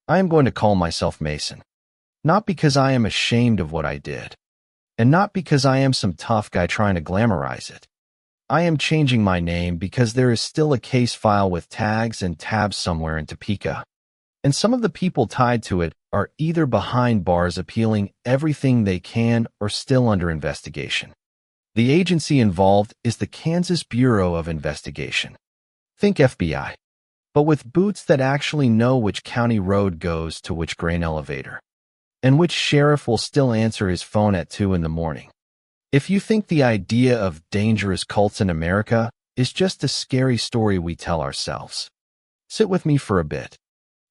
I am going to call myself Mason. Not because I am ashamed of what I did, and not because I am some tough guy trying to glamorize it. I am changing my name because there is still a case file with tags and tabs somewhere in Topeka, and some of the people tied to it are either behind bars appealing everything they can or still under investigation. The agency involved is the Kansas Bureau of Investigation. Think FBI, but with boots that actually know which county road goes to which grain elevator, and which sheriff will still answer his phone at 2 in the morning. If you think the idea of dangerous cults in America is just a scary story we tell ourselves, sit with me for a bit.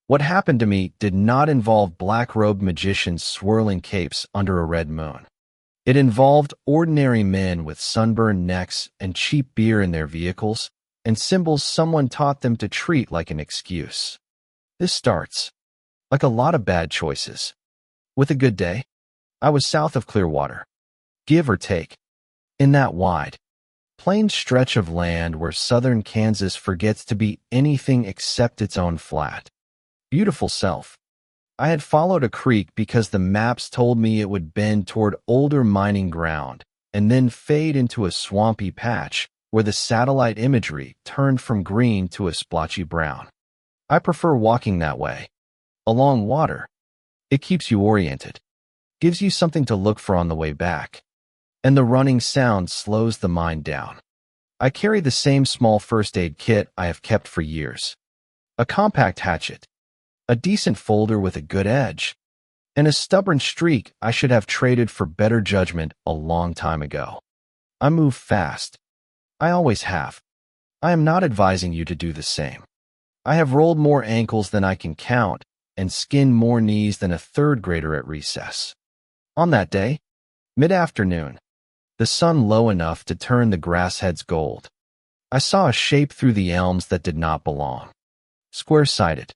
What happened to me did not involve black-robed magicians swirling capes under a red moon. It involved ordinary men with sunburned necks and cheap beer in their vehicles, and symbols someone taught them to treat like an excuse. This starts, like a lot of bad choices, with a good day. I was south of Clearwater, give or take, in that wide, plain stretch of land where southern Kansas forgets to be anything except its own flat, beautiful self. I had followed a creek because the maps told me it would bend toward older mining ground and then fade into a swampy patch where the satellite imagery turned from green to a splotchy brown. I prefer walking that way, along water. It keeps you oriented, gives you something to look for on the way back, and the running sound slows the mind down. I carry the same small first aid kit I have kept for years. A compact hatchet, a decent folder with a good edge, and a stubborn streak I should have traded for better judgment a long time ago. I move fast. I always have. I am not advising you to do the same. I have rolled more ankles than I can count and skinned more knees than a third grader at recess. On that day, mid-afternoon, the sun low enough to turn the grass heads gold, I saw a shape through the elms that did not belong. Square-sided.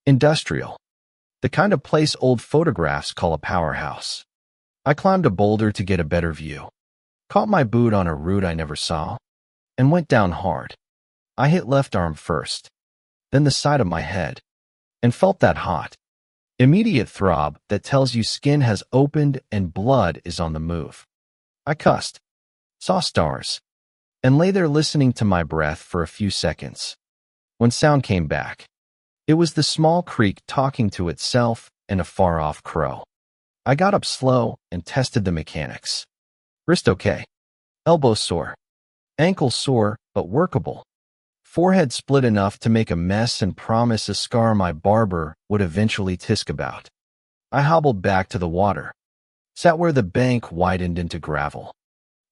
Industrial. The kind of place old photographs call a powerhouse. I climbed a boulder to get a better view, caught my boot on a root I never saw, and went down hard. I hit left arm first, then the side of my head, and felt that hot, immediate throb that tells you skin has opened and blood is on the move. I cussed, saw stars, and lay there listening to my breath for a few seconds. When sound came back, it was the small creek talking to itself and a far-off crow. I got up slow and tested the mechanics. Wrist okay. Elbow sore. Ankle sore, but workable. Forehead split enough to make a mess and promise a scar my barber would eventually tisk about. I hobbled back to the water, sat where the bank widened into gravel,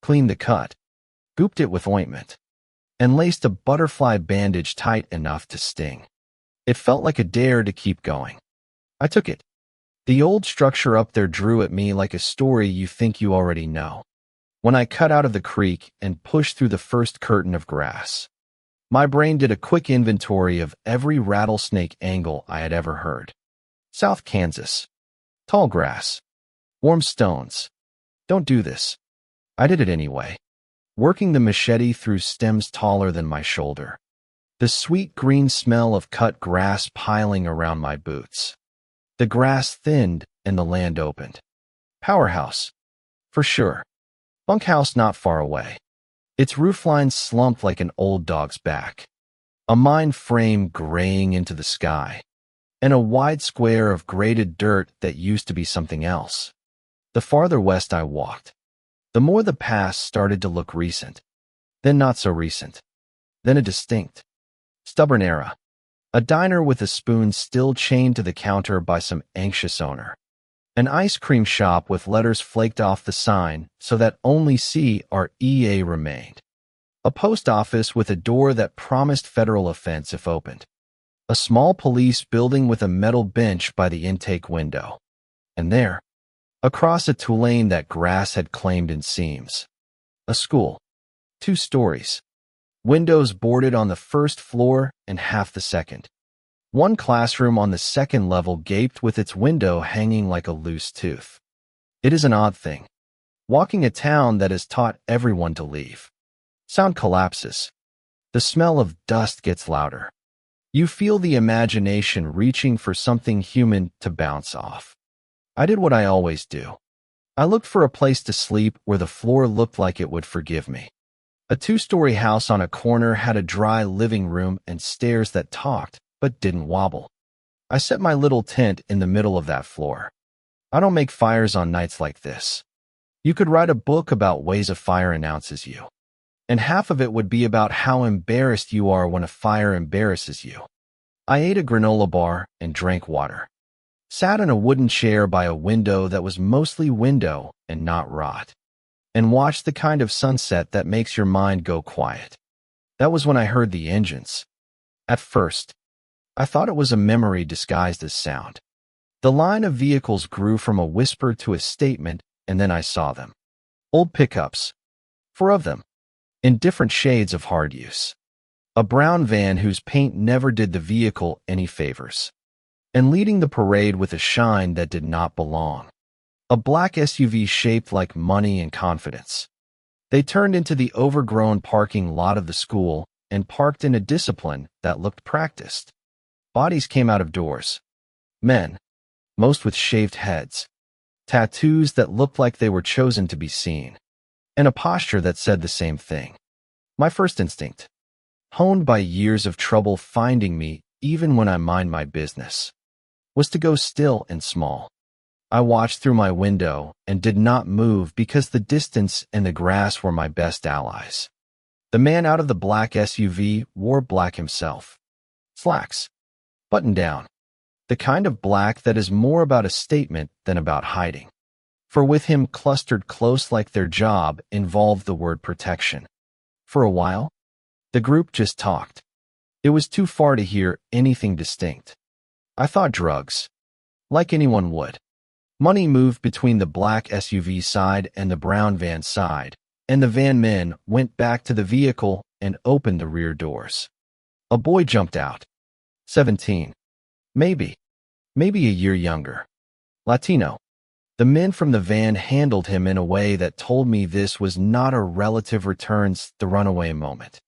cleaned the cut, gooped it with ointment, and laced a butterfly bandage tight enough to sting. It felt like a dare to keep going. I took it. The old structure up there drew at me like a story you think you already know. When I cut out of the creek and pushed through the first curtain of grass, my brain did a quick inventory of every rattlesnake angle I had ever heard. South Kansas. Tall grass. Warm stones. Don't do this. I did it anyway, working the machete through stems taller than my shoulder. The sweet green smell of cut grass piling around my boots. The grass thinned and the land opened. Powerhouse. For sure. Bunkhouse not far away. Its roofline slumped like an old dog's back. A mine frame graying into the sky. And a wide square of graded dirt that used to be something else. The farther west I walked, the more the past started to look recent. Then not so recent. Then a distinct, stubborn era. A diner with a spoon still chained to the counter by some anxious owner. An ice cream shop with letters flaked off the sign so that only C or EA remained. A post office with a door that promised federal offense if opened. A small police building with a metal bench by the intake window. And there, across a Tulane that grass had claimed in seams, a school. 2 stories. Windows boarded on the first floor and half the second. One classroom on the second level gaped with its window hanging like a loose tooth. It is an odd thing, walking a town that has taught everyone to leave. Sound collapses. The smell of dust gets louder. You feel the imagination reaching for something human to bounce off. I did what I always do. I looked for a place to sleep where the floor looked like it would forgive me. A two-story house on a corner had a dry living room and stairs that talked but didn't wobble. I set my little tent in the middle of that floor. I don't make fires on nights like this. You could write a book about ways a fire announces you. And half of it would be about how embarrassed you are when a fire embarrasses you. I ate a granola bar and drank water. Sat in a wooden chair by a window that was mostly window and not rot, and watched the kind of sunset that makes your mind go quiet. That was when I heard the engines. At first, I thought it was a memory disguised as sound. The line of vehicles grew from a whisper to a statement, and then I saw them. Old pickups. 4 of them. In different shades of hard use. A brown van whose paint never did the vehicle any favors. And leading the parade with a shine that did not belong. A black SUV shaped like money and confidence. They turned into the overgrown parking lot of the school and parked in a discipline that looked practiced. Bodies came out of doors. Men, most with shaved heads. Tattoos that looked like they were chosen to be seen. And a posture that said the same thing. My first instinct, honed by years of trouble finding me even when I mind my business, was to go still and small. I watched through my window and did not move because the distance and the grass were my best allies. The man out of the black SUV wore black himself. Slacks. Buttoned down. The kind of black that is more about a statement than about hiding. For with him clustered close like their job involved the word protection. For a while, the group just talked. It was too far to hear anything distinct. I thought drugs. Like anyone would. Money moved between the black SUV side and the brown van side, and the van men went back to the vehicle and opened the rear doors. A boy jumped out. 17. Maybe a year younger. Latino. The men from the van handled him in a way that told me this was not a relative returns the runaway moment.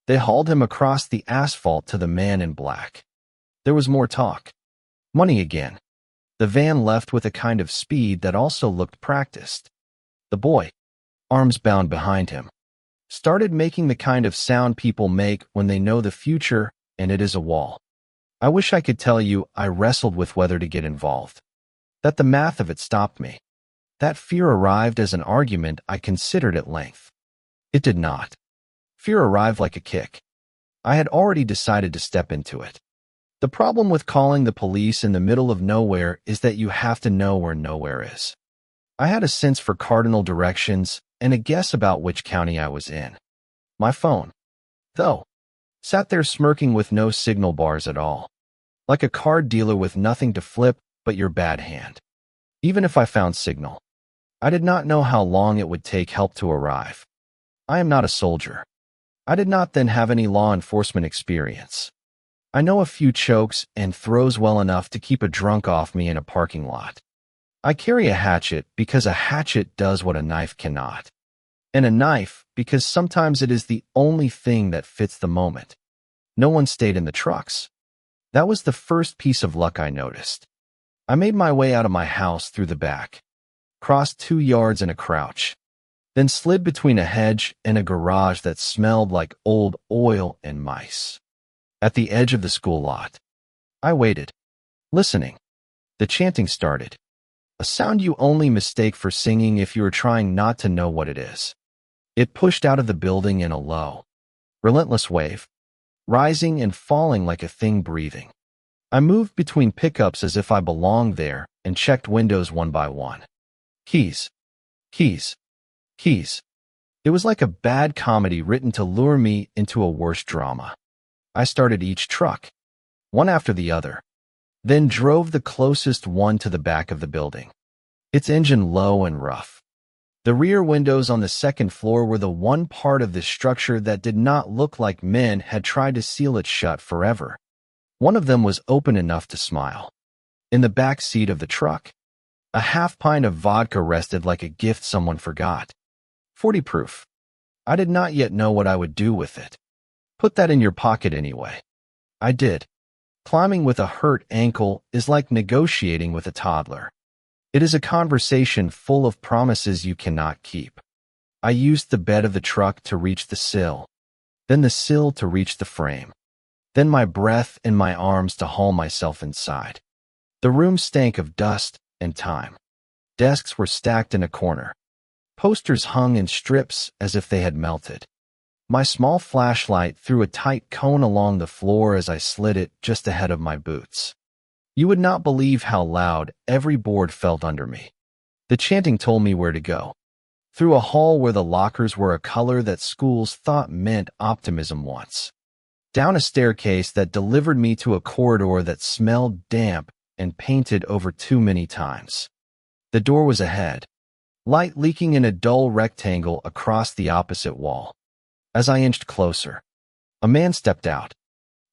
They hauled him across the asphalt to the man in black. There was more talk. Money again. The van left with a kind of speed that also looked practiced. The boy, arms bound behind him, started making the kind of sound people make when they know the future and it is a wall. I wish I could tell you I wrestled with whether to get involved. That the math of it stopped me. That fear arrived as an argument I considered at length. It did not. Fear arrived like a kick. I had already decided to step into it. The problem with calling the police in the middle of nowhere is that you have to know where nowhere is. I had a sense for cardinal directions and a guess about which county I was in. My phone, though, sat there smirking with no signal bars at all. Like a card dealer with nothing to flip but your bad hand. Even if I found signal, I did not know how long it would take help to arrive. I am not a soldier. I did not then have any law enforcement experience. I know a few chokes and throws well enough to keep a drunk off me in a parking lot. I carry a hatchet because a hatchet does what a knife cannot. And a knife because sometimes it is the only thing that fits the moment. No one stayed in the trucks. That was the first piece of luck I noticed. I made my way out of my house through the back, crossed 2 yards in a crouch, then slid between a hedge and a garage that smelled like old oil and mice. At the edge of the school lot, I waited, listening. The chanting started, a sound you only mistake for singing if you are trying not to know what it is. It pushed out of the building in a low, relentless wave, rising and falling like a thing breathing. I moved between pickups as if I belonged there and checked windows one by one. Keys. Keys. Keys. It was like a bad comedy written to lure me into a worse drama. I started each truck, one after the other, then drove the closest one to the back of the building, its engine low and rough. The rear windows on the second floor were the one part of the structure that did not look like men had tried to seal it shut forever. One of them was open enough to smile. In the back seat of the truck, a half pint of vodka rested like a gift someone forgot. 40 proof. I did not yet know what I would do with it. Put that in your pocket anyway. I did. Climbing with a hurt ankle is like negotiating with a toddler. It is a conversation full of promises you cannot keep. I used the bed of the truck to reach the sill, then the sill to reach the frame, then my breath and my arms to haul myself inside. The room stank of dust and time. Desks were stacked in a corner. Posters hung in strips as if they had melted. My small flashlight threw a tight cone along the floor as I slid it just ahead of my boots. You would not believe how loud every board felt under me. The chanting told me where to go. Through a hall where the lockers were a color that schools thought meant optimism once. Down a staircase that delivered me to a corridor that smelled damp and painted over too many times. The door was ahead, light leaking in a dull rectangle across the opposite wall. As I inched closer, a man stepped out,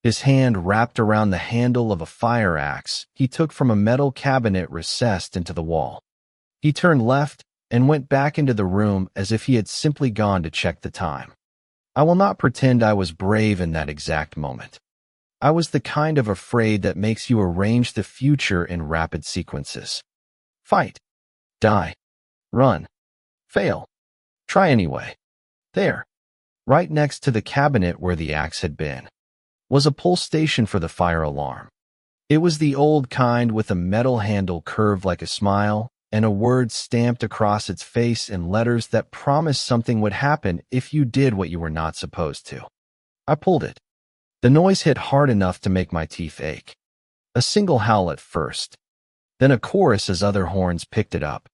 his hand wrapped around the handle of a fire axe he took from a metal cabinet recessed into the wall. He turned left and went back into the room as if he had simply gone to check the time. I will not pretend I was brave in that exact moment. I was the kind of afraid that makes you arrange the future in rapid sequences. Fight. Die. Run. Fail. Try anyway. There, right next to the cabinet where the axe had been, was a pull station for the fire alarm. It was the old kind with a metal handle curved like a smile and a word stamped across its face in letters that promised something would happen if you did what you were not supposed to. I pulled it. The noise hit hard enough to make my teeth ache. A single howl at first, then a chorus as other horns picked it up.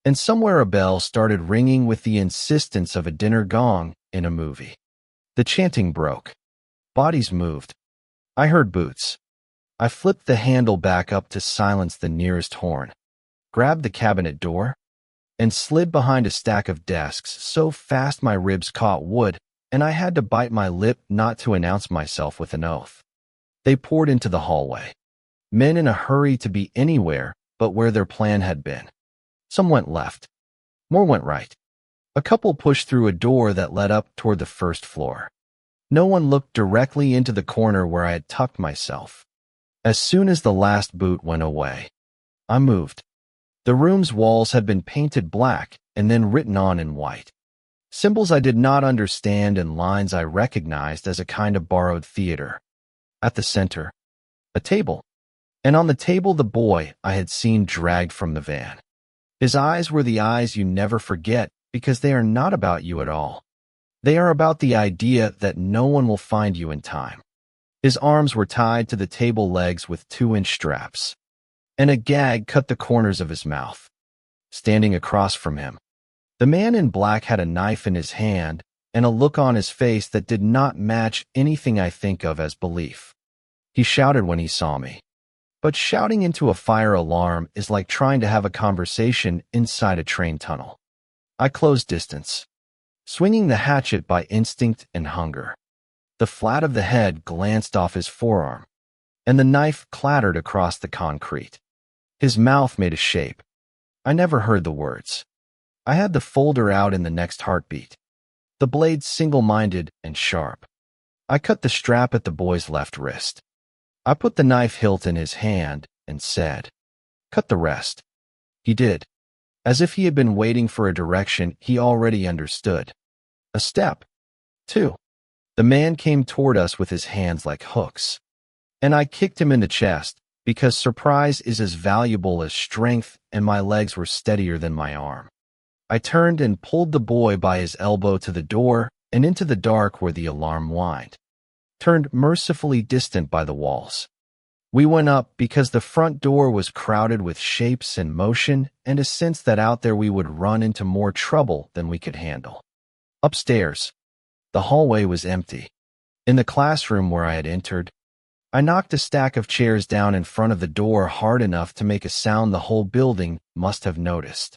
And somewhere a bell started ringing with the insistence of a dinner gong in a movie. The chanting broke. Bodies moved. I heard boots. I flipped the handle back up to silence the nearest horn, grabbed the cabinet door, and slid behind a stack of desks so fast my ribs caught wood, and I had to bite my lip not to announce myself with an oath. They poured into the hallway. Men in a hurry to be anywhere but where their plan had been. Some went left. More went right. A couple pushed through a door that led up toward the first floor. No one looked directly into the corner where I had tucked myself. As soon as the last boot went away, I moved. The room's walls had been painted black and then written on in white. Symbols I did not understand and lines I recognized as a kind of borrowed theater. At the center, a table. And on the table the boy I had seen dragged from the van. His eyes were the eyes you never forget because they are not about you at all. They are about the idea that no one will find you in time. His arms were tied to the table legs with 2-inch straps, and a gag cut the corners of his mouth. Standing across from him, the man in black had a knife in his hand and a look on his face that did not match anything I think of as belief. He shouted when he saw me. But shouting into a fire alarm is like trying to have a conversation inside a train tunnel. I closed distance, swinging the hatchet by instinct and hunger. The flat of the head glanced off his forearm, and the knife clattered across the concrete. His mouth made a shape. I never heard the words. I had the folder out in the next heartbeat, the blade single-minded and sharp. I cut the strap at the boy's left wrist. I put the knife hilt in his hand and said, "Cut the rest." He did, as if he had been waiting for a direction he already understood. A step. 2. The man came toward us with his hands like hooks, and I kicked him in the chest because surprise is as valuable as strength, and my legs were steadier than my arm. I turned and pulled the boy by his elbow to the door and into the dark where the alarm whined, turned mercifully distant by the walls. We went up because the front door was crowded with shapes and motion and a sense that out there we would run into more trouble than we could handle. Upstairs, the hallway was empty. In the classroom where I had entered, I knocked a stack of chairs down in front of the door hard enough to make a sound the whole building must have noticed.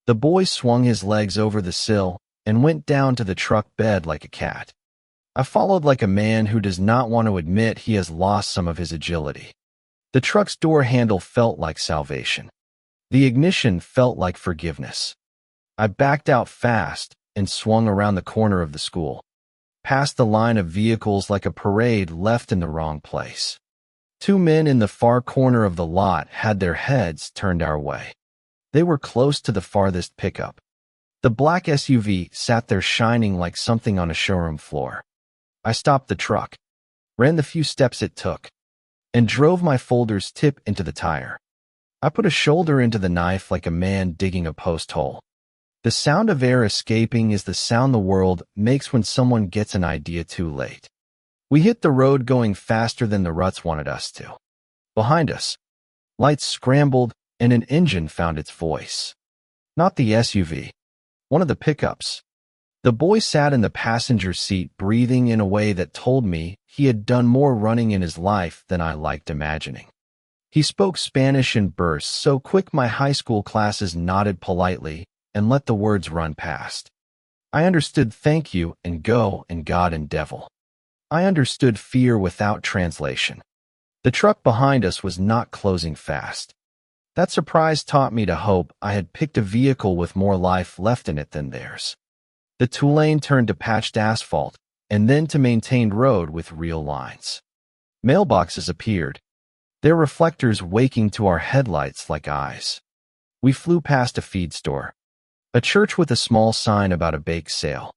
The boy swung his legs over the sill and went down to the truck bed like a cat. I followed like a man who does not want to admit he has lost some of his agility. The truck's door handle felt like salvation. The ignition felt like forgiveness. I backed out fast and swung around the corner of the school, past the line of vehicles like a parade left in the wrong place. Two men in the far corner of the lot had their heads turned our way. They were close to the farthest pickup. The black SUV sat there shining like something on a showroom floor. I stopped the truck, ran the few steps it took, and drove my folder's tip into the tire. I put a shoulder into the knife like a man digging a post hole. The sound of air escaping is the sound the world makes when someone gets an idea too late. We hit the road going faster than the ruts wanted us to. Behind us, lights scrambled and an engine found its voice. Not the SUV, one of the pickups. The boy sat in the passenger seat breathing in a way that told me he had done more running in his life than I liked imagining. He spoke Spanish in bursts so quick my high school classes nodded politely and let the words run past. I understood thank you and go and God and devil. I understood fear without translation. The truck behind us was not closing fast. That surprise taught me to hope I had picked a vehicle with more life left in it than theirs. The two-lane turned to patched asphalt, and then to maintained road with real lines. Mailboxes appeared, their reflectors waking to our headlights like eyes. We flew past a feed store, a church with a small sign about a bake sale,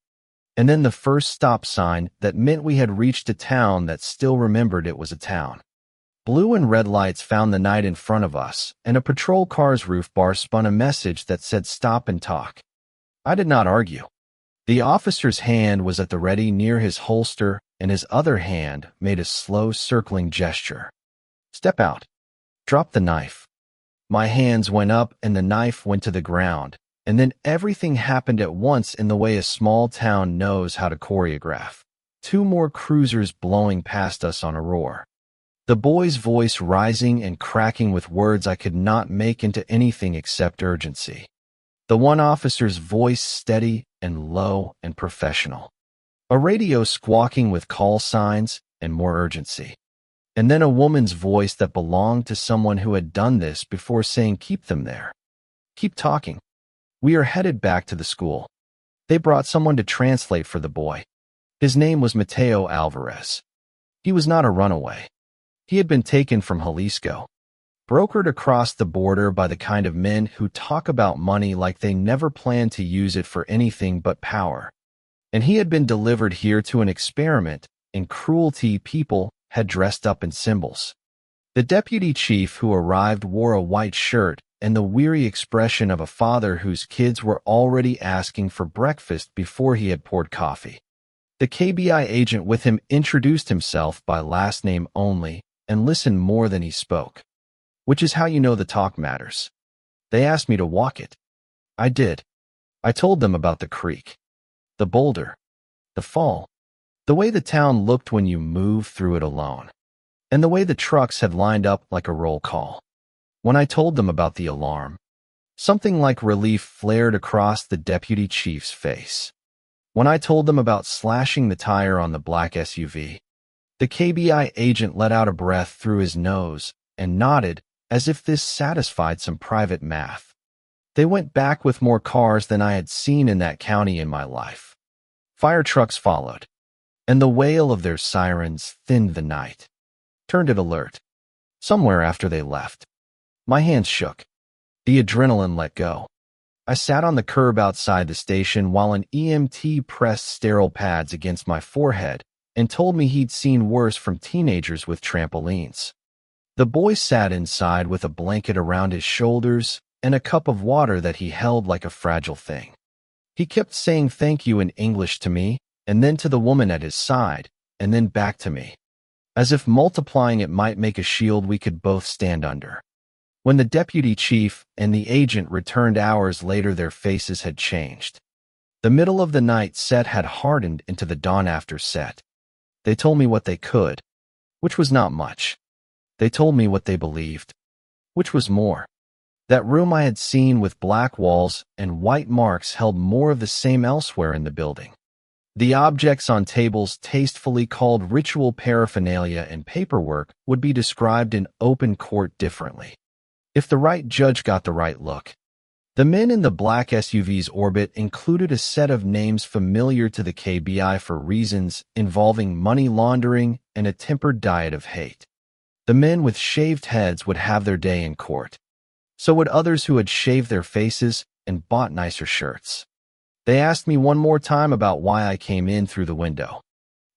and then the first stop sign that meant we had reached a town that still remembered it was a town. Blue and red lights found the night in front of us, and a patrol car's roof bar spun a message that said stop and talk. I did not argue. The officer's hand was at the ready near his holster, and his other hand made a slow circling gesture. Step out. Drop the knife. My hands went up and the knife went to the ground, and then everything happened at once in the way a small town knows how to choreograph. Two more cruisers blowing past us on a roar. The boy's voice rising and cracking with words I could not make into anything except urgency. The one officer's voice steady and low and professional. A radio squawking with call signs and more urgency. And then a woman's voice that belonged to someone who had done this before saying keep them there. Keep talking. We are headed back to the school. They brought someone to translate for the boy. His name was Mateo Alvarez. He was not a runaway. He had been taken from Jalisco, brokered across the border by the kind of men who talk about money like they never planned to use it for anything but power. And he had been delivered here to an experiment in cruelty people had dressed up in symbols. The deputy chief who arrived wore a white shirt and the weary expression of a father whose kids were already asking for breakfast before he had poured coffee. The KBI agent with him introduced himself by last name only and listened more than he spoke. Which is how you know the talk matters. They asked me to walk it. I did. I told them about the creek, the boulder, the fall, the way the town looked when you moved through it alone, and the way the trucks had lined up like a roll call. When I told them about the alarm, something like relief flared across the deputy chief's face. When I told them about slashing the tire on the black SUV, the KBI agent let out a breath through his nose and nodded as if this satisfied some private math. They went back with more cars than I had seen in that county in my life. Fire trucks followed, and the wail of their sirens thinned the night, turned it alert. Somewhere after they left, my hands shook. The adrenaline let go. I sat on the curb outside the station while an EMT pressed sterile pads against my forehead and told me he'd seen worse from teenagers with trampolines. The boy sat inside with a blanket around his shoulders and a cup of water that he held like a fragile thing. He kept saying thank you in English to me, and then to the woman at his side, and then back to me, as if multiplying it might make a shield we could both stand under. When the deputy chief and the agent returned hours later, their faces had changed. The middle of the night set had hardened into the dawn after set. They told me what they could, which was not much. They told me what they believed, which was more. That room I had seen with black walls and white marks held more of the same elsewhere in the building. The objects on tables tastefully called ritual paraphernalia and paperwork would be described in open court differently. If the right judge got the right look, The men in the black SUV's orbit included a set of names familiar to the KBI for reasons involving money laundering and a tempered diet of hate. The men with shaved heads would have their day in court. So would others who had shaved their faces and bought nicer shirts. They asked me one more time about why I came in through the window.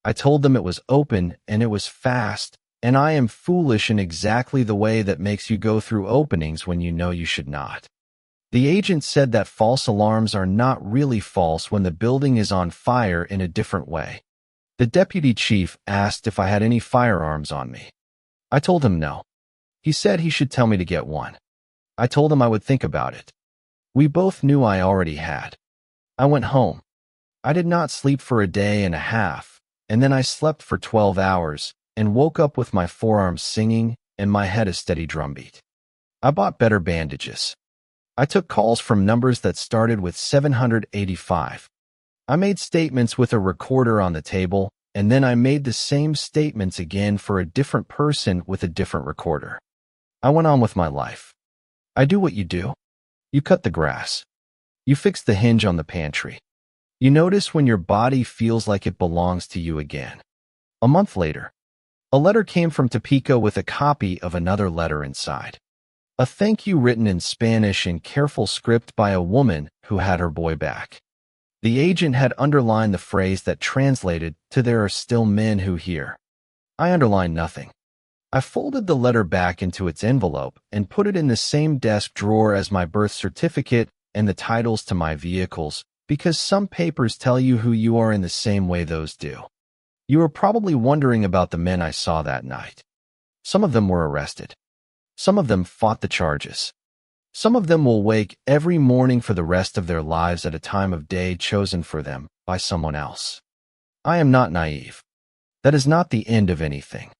I told them it was open and it was fast, and I am foolish in exactly the way that makes you go through openings when you know you should not. The agent said that false alarms are not really false when the building is on fire in a different way. The deputy chief asked if I had any firearms on me. I told him no. He said he should tell me to get one. I told him I would think about it. We both knew I already had. I went home. I did not sleep for a day and a half, and then I slept for 12 hours and woke up with my forearms singing and my head a steady drumbeat. I bought better bandages. I took calls from numbers that started with 785. I made statements with a recorder on the table, and then I made the same statements again for a different person with a different recorder. I went on with my life. I do what you do. You cut the grass. You fix the hinge on the pantry. You notice when your body feels like it belongs to you again. A month later, a letter came from Topeka with a copy of another letter inside. A thank you written in Spanish in careful script by a woman who had her boy back. The agent had underlined the phrase that translated to "There are still men who hear." I underlined nothing. I folded the letter back into its envelope and put it in the same desk drawer as my birth certificate and the titles to my vehicles, because some papers tell you who you are in the same way those do. You are probably wondering about the men I saw that night. Some of them were arrested. Some of them fought the charges. Some of them will wake every morning for the rest of their lives at a time of day chosen for them by someone else. I am not naive. That is not the end of anything.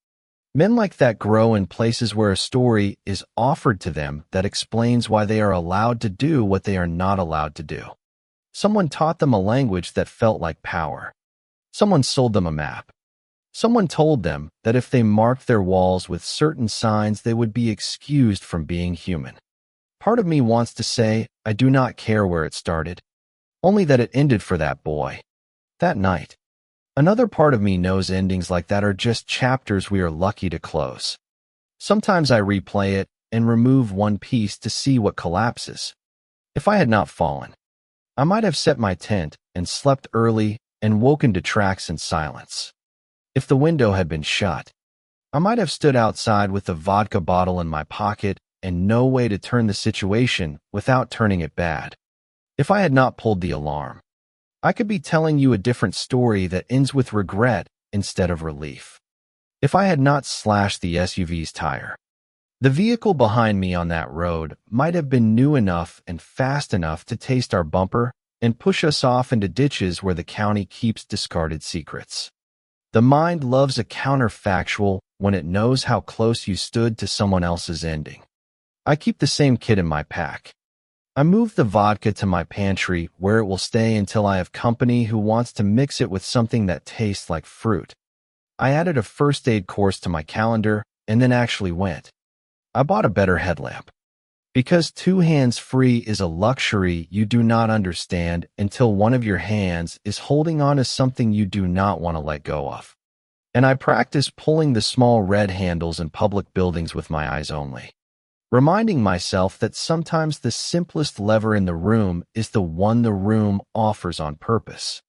Men like that grow in places where a story is offered to them that explains why they are allowed to do what they are not allowed to do. Someone taught them a language that felt like power. Someone sold them a map. Someone told them that if they marked their walls with certain signs, they would be excused from being human. Part of me wants to say, I do not care where it started, only that it ended for that boy, that night. Another part of me knows endings like that are just chapters we are lucky to close. Sometimes I replay it and remove one piece to see what collapses. If I had not fallen, I might have set my tent and slept early and woken to tracks in silence. If the window had been shut, I might have stood outside with the vodka bottle in my pocket and no way to turn the situation without turning it bad. If I had not pulled the alarm, I could be telling you a different story that ends with regret instead of relief. If I had not slashed the SUV's tire, the vehicle behind me on that road might have been new enough and fast enough to taste our bumper and push us off into ditches where the county keeps discarded secrets. The mind loves a counterfactual when it knows how close you stood to someone else's ending. I keep the same kit in my pack. I move the vodka to my pantry where it will stay until I have company who wants to mix it with something that tastes like fruit. I added a first aid course to my calendar and then actually went. I bought a better headlamp. Because two hands free is a luxury you do not understand until one of your hands is holding on to something you do not want to let go of. And I practice pulling the small red handles in public buildings with my eyes only, reminding myself that sometimes the simplest lever in the room is the one the room offers on purpose.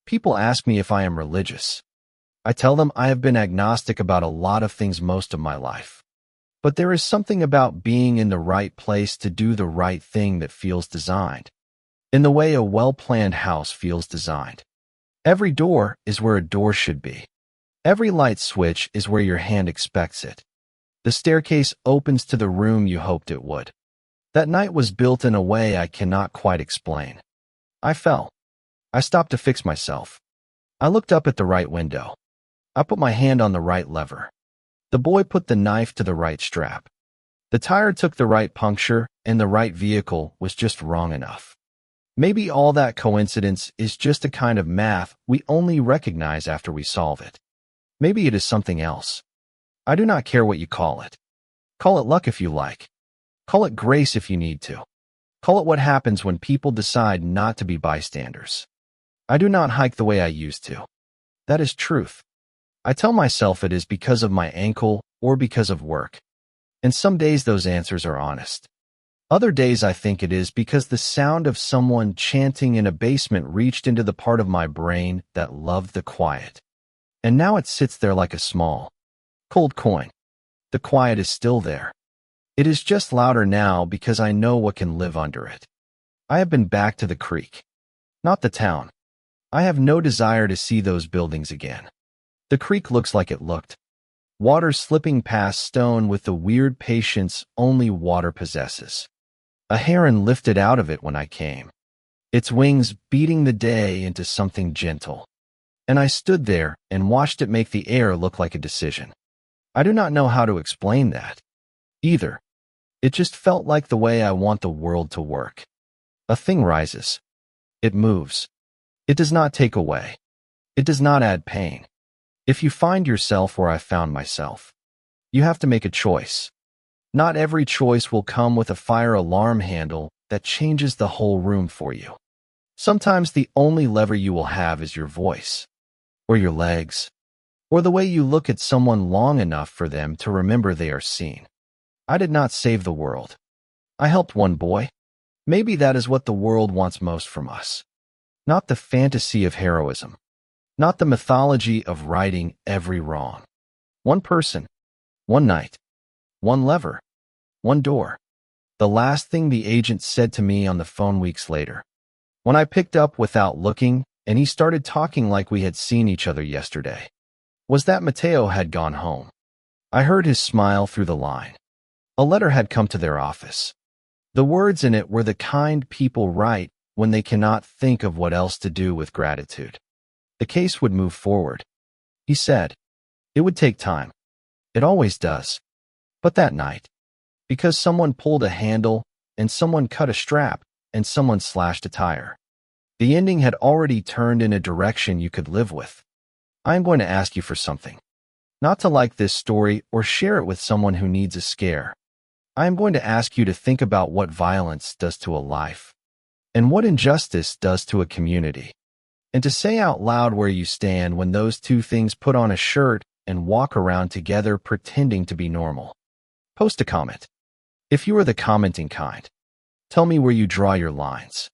People ask me if I am religious. I tell them I have been agnostic about a lot of things most of my life. But there is something about being in the right place to do the right thing that feels designed, in the way a well-planned house feels designed. Every door is where a door should be. Every light switch is where your hand expects it. The staircase opens to the room you hoped it would. That night was built in a way I cannot quite explain. I fell. I stopped to fix myself. I looked up at the right window. I put my hand on the right lever. The boy put the knife to the right strap. The tire took the right puncture, and the right vehicle was just wrong enough. Maybe all that coincidence is just a kind of math we only recognize after we solve it. Maybe it is something else. I do not care what you call it. Call it luck if you like. Call it grace if you need to. Call it what happens when people decide not to be bystanders. I do not hike the way I used to. That is truth. I tell myself it is because of my ankle or because of work. And some days those answers are honest. Other days I think it is because the sound of someone chanting in a basement reached into the part of my brain that loved the quiet. And now it sits there like a small, cold coin. The quiet is still there. It is just louder now because I know what can live under it. I have been back to the creek, not the town. I have no desire to see those buildings again. The creek looks like it looked. Water slipping past stone with the weird patience only water possesses. A heron lifted out of it when I came, its wings beating the day into something gentle. And I stood there and watched it make the air look like a decision. I do not know how to explain that, either. It just felt like the way I want the world to work. A thing rises. It moves. It does not take away. It does not add pain. If you find yourself where I found myself, you have to make a choice. Not every choice will come with a fire alarm handle that changes the whole room for you. Sometimes the only lever you will have is your voice, or your legs, or the way you look at someone long enough for them to remember they are seen. I did not save the world. I helped one boy. Maybe that is what the world wants most from us. Not the fantasy of heroism. Not the mythology of righting every wrong. One person, one night, one lever, one door. The last thing the agent said to me on the phone weeks later, when I picked up without looking and he started talking like we had seen each other yesterday, was that Mateo had gone home. I heard his smile through the line. A letter had come to their office. The words in it were the kind people write when they cannot think of what else to do with gratitude. The case would move forward. He said, it would take time. It always does. But that night, because someone pulled a handle, and someone cut a strap, and someone slashed a tire, the ending had already turned in a direction you could live with. I am going to ask you for something. Not to like this story or share it with someone who needs a scare. I am going to ask you to think about what violence does to a life, and what injustice does to a community, and to say out loud where you stand when those two things put on a shirt and walk around together pretending to be normal. Post a comment. If you are the commenting kind, tell me where you draw your lines.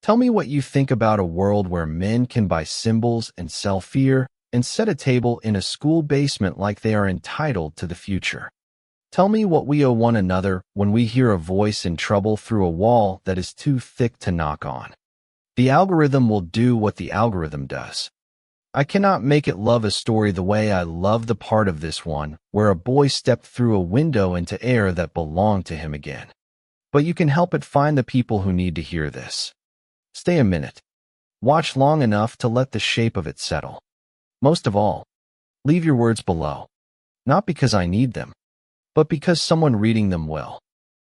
Tell me what you think about a world where men can buy symbols and sell fear and set a table in a school basement like they are entitled to the future. Tell me what we owe one another when we hear a voice in trouble through a wall that is too thick to knock on. The algorithm will do what the algorithm does. I cannot make it love a story the way I love the part of this one where a boy stepped through a window into air that belonged to him again. But you can help it find the people who need to hear this. Stay a minute. Watch long enough to let the shape of it settle. Most of all, leave your words below. Not because I need them, but because someone reading them will.